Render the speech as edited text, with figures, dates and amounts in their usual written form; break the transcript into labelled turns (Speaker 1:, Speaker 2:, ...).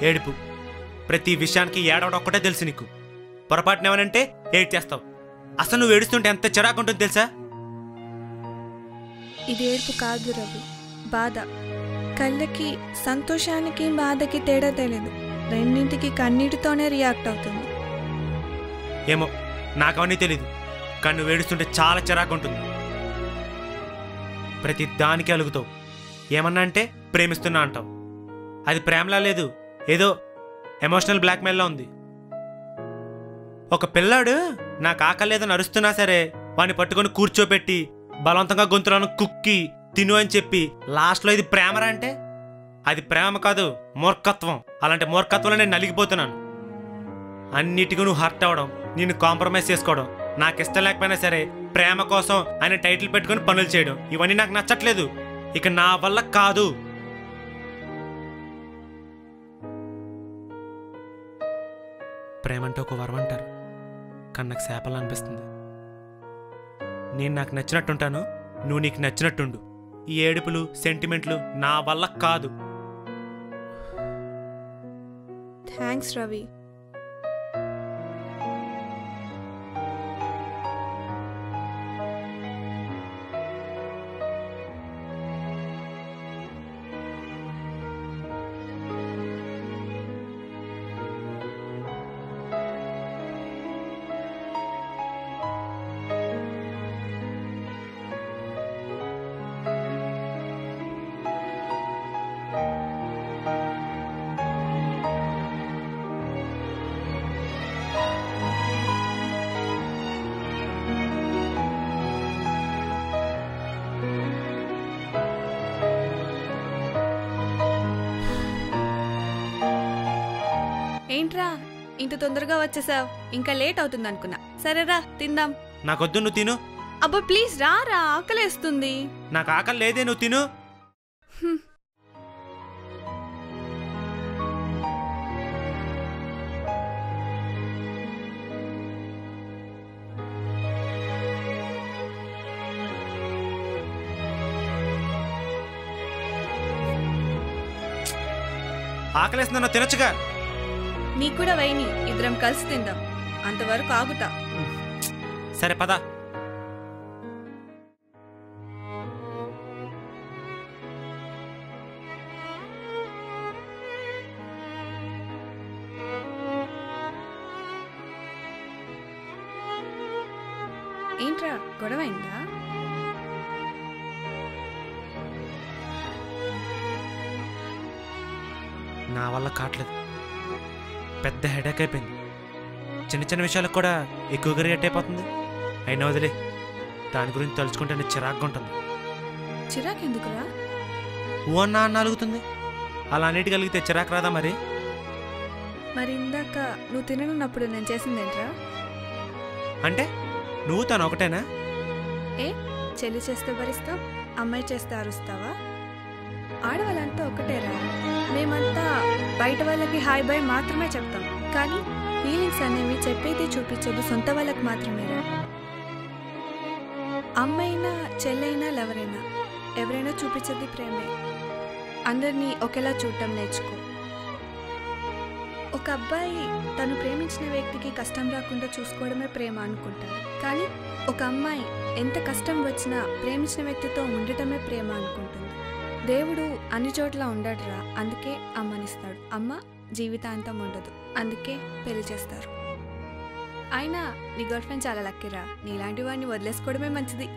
Speaker 1: ఏడుపు. ప్రతి విషయానికి ఏడవడం ఒక్కటే తెలుసు నీకు. పొరపాటున ఏమనంటే ఏడ్ చేస్తావు. అసలు నువ్వు ఏడుస్తుంటే ఎంత చిరాకు ఉంటుంది తెలుసా?
Speaker 2: ఇది ఏడుపు కాదు రవి, బాధ. కళ్ళకి సంతోషానికి బాధకి తేడా తెలియదు. రెండింటికి కన్నీటితోనే రియాక్ట్ అవుతుంది.
Speaker 1: ఏమో నాకవన్నీ తెలీదు, కానీ నువ్వు ఏడుస్తుంటే చాలా చిరాకు ఉంటుంది. ప్రతి దానికి అలుగుతావు. ఏమన్నా అంటే ప్రేమిస్తున్నా అంటావు. అది ప్రేమలా లేదు, ఏదో ఎమోషనల్ బ్లాక్మెయిల్లా ఉంది. ఒక పిల్లాడు నాకు ఆకలేదని అరుస్తున్నా సరే వాడిని పట్టుకొని కూర్చోపెట్టి బలవంతంగా గొంతులను కుక్కి తిను అని చెప్పి లాస్ట్లో ఇది ప్రేమరా అంటే అది ప్రేమ కాదు, మూర్ఖత్వం. అలాంటి మూర్ఖత్వంలో నేను నలిగిపోతున్నాను. అన్నిటికీ నువ్వు హర్ట్ అవ్వడం, నేను కాంప్రమైజ్ చేసుకోవడం, నాకు ఇష్టం లేకపోయినా సరే ప్రేమ కోసం ఆయన టైటిల్ పెట్టుకొని పనులు చేయడం, ఇవన్నీ నాకు నచ్చట్లేదు. ఇక నా వల్ల కాదు. ప్రేమంటే ఒక వరం అంటారు, కానీ నాకు శాపలా అనిపిస్తుంది. నేను నాకు నచ్చినట్టుంటాను, నువ్వు నీకు నచ్చినట్టుండు. ఈ ఏడుపులు సెంటిమెంట్లు నా వల్ల కాదు.
Speaker 2: థ్యాంక్స్ రవి. ఏంట్రా ఇంత తొందరగా వచ్చేసావు? ఇంకా లేట్ అవుతుంది అనుకున్నా. సరేరా తిందాం.
Speaker 1: నాకొద్దు, నువ్వు తిను.
Speaker 2: అబ్బా ప్లీజ్ రా, ఆకలేస్తుంది.
Speaker 1: నాకు ఆకలి లేదే, నువ్వు తిను. ఆకలేస్తుందన్నా తినచ్చుగా.
Speaker 2: నీకు కూడా వైని, ఇద్దరం కలిసి తిందాం. అంతవరకు ఆగుతా.
Speaker 1: సరే పద.
Speaker 2: ఏంట్రా గొడవైందా?
Speaker 1: నా వల్ల కావట్లేదు, పెద్ద హెడేక్ అయిపోయింది. చిన్న చిన్న విషయాలకు కూడా ఎక్కువగా రియాక్ట్ అయిపోతుంది. అయినా వదిలే, దాని గురించి తలుచుకుంటే చిరాగ్గా ఉంటుంది.
Speaker 2: చిరాకు ఎందుకురా?
Speaker 1: ఓ అన్న అన్న అలుగుతుంది, అలా అన్నిటి కలిగితే చిరాకు రాదా మరి?
Speaker 2: మరి ఇందాక నువ్వు తిననున్నప్పుడు నేను చేసిందేంట్రా?
Speaker 1: అంటే నువ్వు తను ఒకటేనా?
Speaker 2: ఏ చెల్లి చేస్తే భరిస్తాం, అమ్మాయి చేస్తే అరుస్తావా? ఆడవాళ్ళంతా ఒకటేరా. మేమంతా బయట వాళ్ళకి హాయ్ బాయ్ మాత్రమే చెప్తాం, కానీ ఫీలింగ్స్ అనేవి చెప్పేది చూపించేది సొంత వాళ్ళకి మాత్రమేరా. అమ్మైనా చెల్లైనా లవరైనా ఎవరైనా చూపించేది ప్రేమే. అందరినీ ఒకేలా చూడటం నేర్చుకో. ఒక అబ్బాయి తను ప్రేమించిన వ్యక్తికి కష్టం రాకుండా చూసుకోవడమే ప్రేమ అనుకుంటాడు, కానీ ఒక అమ్మాయి ఎంత కష్టం వచ్చినా ప్రేమించిన వ్యక్తితో ఉండటమే ప్రేమ అనుకుంటుంది. దేవుడు అన్ని చోట్ల ఉండడురా, అందుకే అమ్మనిస్తాడు. అమ్మ జీవితాంతం ఉండదు, అందుకే పెళ్లి చేస్తారు. అయినా నీ గర్ల్ ఫ్రెండ్ చాలా లక్కీరా. నీలాంటి వాడిని వదిలేసుకోవడమే మంచిది.